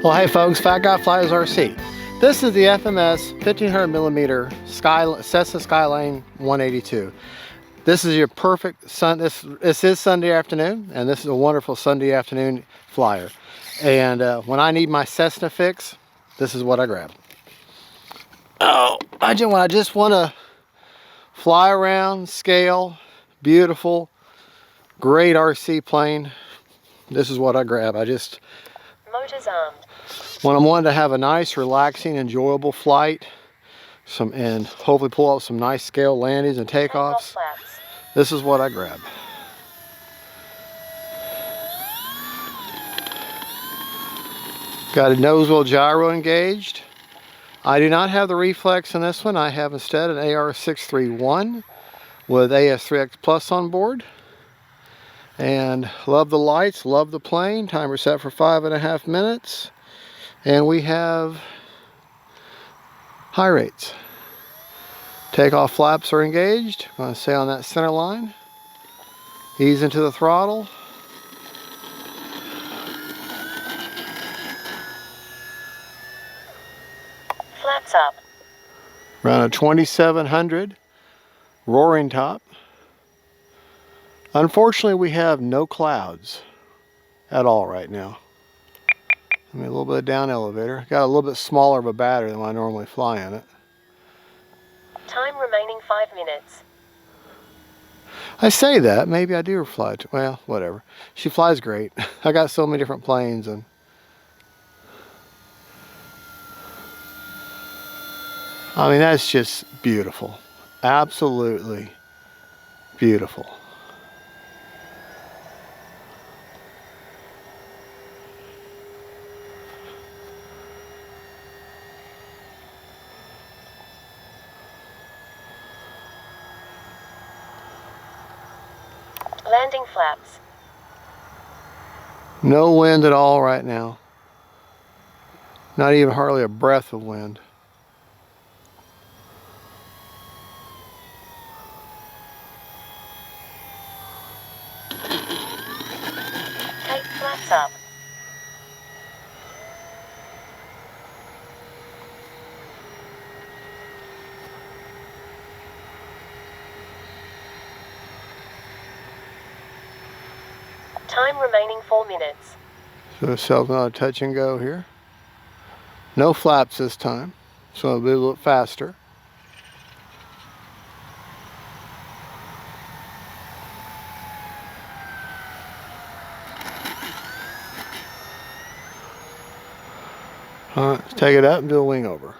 Well, hey folks, Fat Guy Flies RC. This is the FMS 1500mm Cessna Skylane 182. This is your perfect this is Sunday afternoon, and this is a wonderful Sunday afternoon flyer. And when I need my Cessna fix, this is what I grab. Oh, I just want to fly around, scale, beautiful, great RC plane. This is what I grab. Motors armed. When I'm wanting to have a nice, relaxing, enjoyable flight, and hopefully pull out some nice scale landings and takeoffs, this is what I grab. Got a nose wheel gyro engaged. I do not have the Reflex in this one. I have instead an AR631 with AS3X Plus on board. And love the lights, love the plane. Timer set for 5.5 minutes. And we have high rates. Takeoff flaps are engaged. I'm going to stay on that center line. Ease into the throttle. Flaps up. Around a 2700 roaring top. Unfortunately, we have no clouds at all right now. I mean, a little bit of down elevator. Got a little bit smaller of a battery than I normally fly in it. Time remaining 5 minutes. I say that, maybe I do fly, well, whatever. She flies great. I got so many different planes, and I mean, that's just beautiful. Absolutely beautiful. Landing flaps. No wind at all right now. Not even hardly a breath of wind. Take flaps up. Time remaining 4 minutes. So self not a touch and go here. No flaps this time, so it'll be a little faster. All right, let's take it up and do a wing over.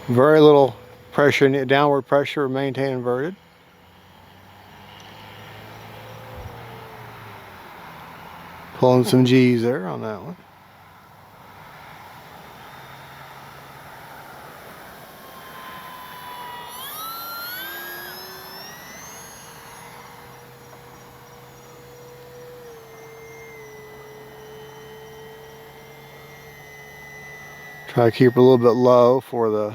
Very little pressure, downward pressure, maintain inverted. Pulling some G's there on that one. Try to keep it a little bit low for the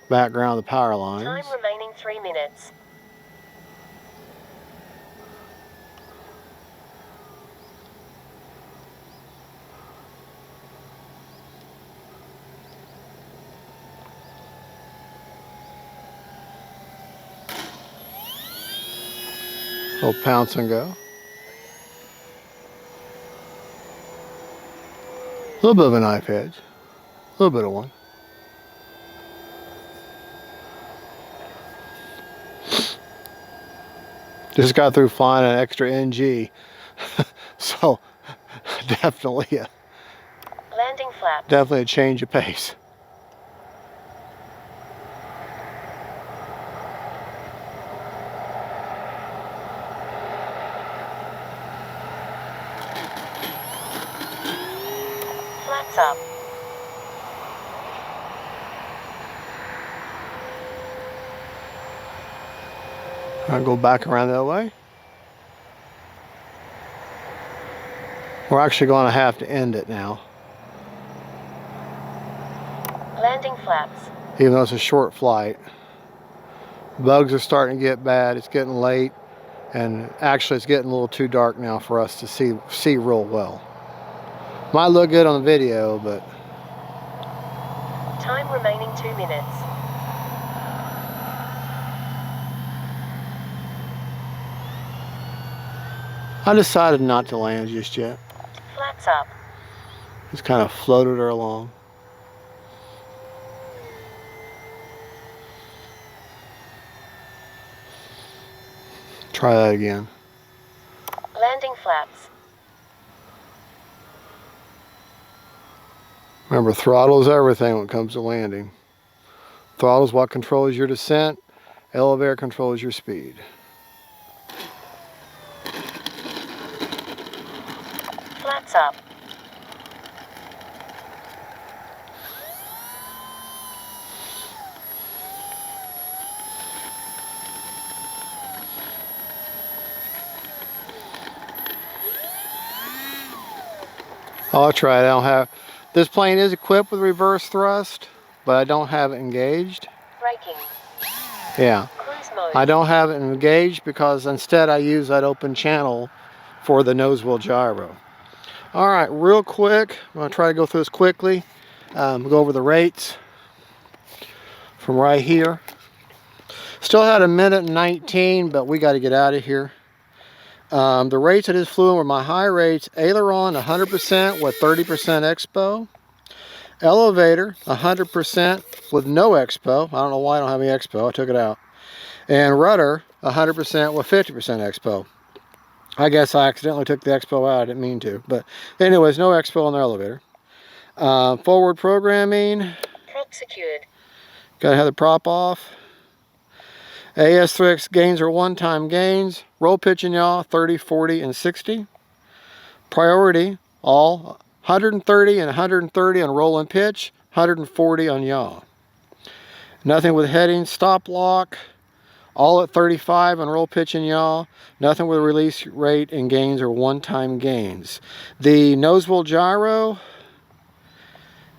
background of the power lines. Time remaining 3 minutes. Little pounce and go. A little bit of a knife edge. A little bit of one. Just got through flying an extra NG, so definitely Landing flaps. Definitely a change of pace. Flaps up. I'll go back around that way. We're actually going to have to end it now. Landing flaps. Even though it's a short flight. Bugs are starting to get bad. It's getting late. And actually it's getting a little too dark now for us to see real well. Might look good on the video, but... Time remaining 2 minutes. I decided not to land just yet. Flaps up. Just kind of floated her along. Try that again. Landing flaps. Remember, throttle is everything when it comes to landing. Throttle is what controls your descent. Elevator controls your speed. Flaps up. I'll try it. I don't have. This plane is equipped with reverse thrust, but I don't have it engaged. Braking. Yeah. Cruise mode. I don't have it engaged because instead I use that open channel for the nose wheel gyro. All right, real quick. I'm going to try to go through this quickly. Go over the rates from right here. Still had 1:19, but we got to get out of here. The rates I just flew in were my high rates. Aileron 100% with 30% expo. Elevator 100% with no expo. I don't know why I don't have any expo. I took it out. And rudder 100% with 50% expo. I guess I accidentally took the expo out. I didn't mean to. But anyways, no expo on the elevator. Forward programming. Prop secured. Got to have the prop off. AS3X gains are one-time gains. Roll, pitch, and yaw, 30, 40, and 60. Priority, all 130 and 130 on roll and pitch, 140 on yaw. Nothing with heading, stop lock, all at 35 on roll, pitch, and yaw. Nothing with release rate and gains or one-time gains. The nose wheel gyro,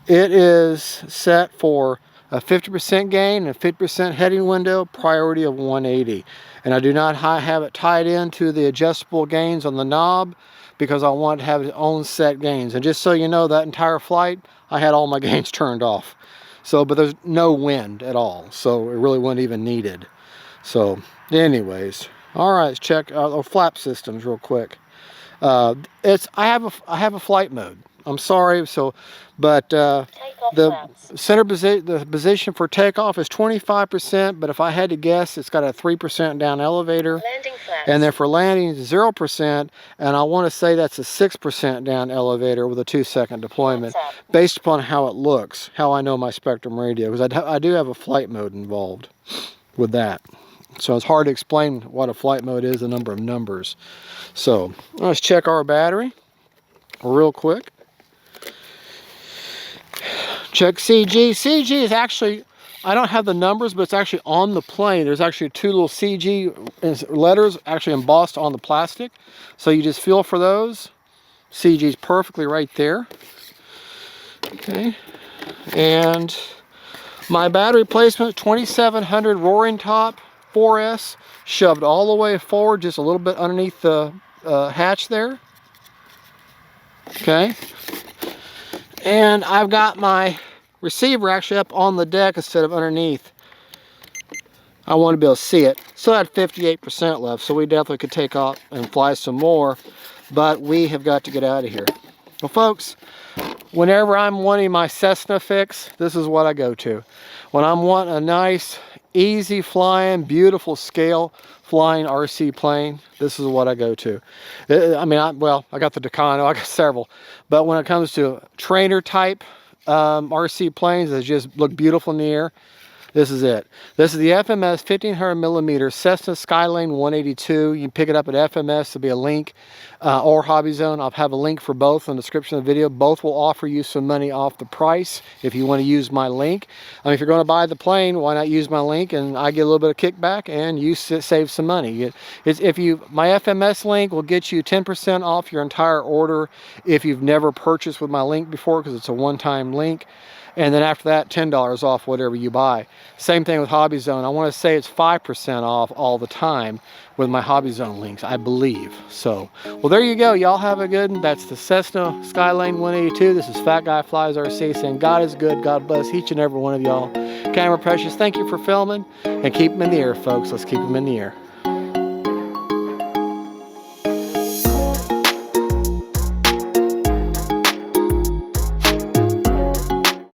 it is set for a 50% gain and a 50% heading window, priority of 180. And I do not have it tied into the adjustable gains on the knob because I want to have its own set gains. And just so you know, that entire flight, I had all my gains turned off. So, but there's no wind at all. So it really wasn't even needed. So anyways, all right, let's check our flap systems real quick. I have a flight mode. I'm sorry, but the position for takeoff is 25%, but if I had to guess, it's got a 3% down elevator. Landing flaps. And then for landing, 0%, and I want to say that's a 6% down elevator with a 2-second deployment, based upon how it looks, how I know my Spectrum radio, because I do have a flight mode involved with that. So it's hard to explain what a flight mode is, the number of numbers. So let's check our battery real quick. Check CG. CG is actually, I don't have the numbers, but it's actually on the plane. There's actually 2 little CG letters actually embossed on the plastic. So you just feel for those. CG is perfectly right there. Okay. And my battery placement, 2700 roaring top, 4S, shoved all the way forward, just a little bit underneath the hatch there. Okay. And I've got my receiver actually up on the deck instead of underneath. I want to be able to see it. So I had 58% left, so we definitely could take off and fly some more, but we have got to get out of here. Well, folks, whenever I'm wanting my Cessna fix, this is what I go to. When I'm wanting a nice, easy flying, beautiful scale flying RC plane, this is what I go to. I mean, I got the Decano, I got several, but when it comes to trainer type RC planes that just look beautiful in the air, This is it. This is the FMS 1500mm Cessna Skylane 182. You can pick it up at FMS. There'll be a link, or Hobby Zone. I'll have a link for both in the description of the video. Both will offer you some money off the price if you want to use my link. If you're going to buy the plane, why not use my link, and I get a little bit of kickback and you save some money. My FMS link will get you 10% off your entire order if you've never purchased with my link before, because it's a one-time link. And then after that, $10 off whatever you buy. Same thing with Hobby Zone. I want to say it's 5% off all the time with my Hobby Zone links, I believe. So, well, there you go. Y'all have a good one. That's the Cessna Skylane 182. This is Fat Guy Flies RC saying God is good. God bless each and every one of y'all. Camera Precious, thank you for filming. And keep them in the air, folks. Let's keep them in the air.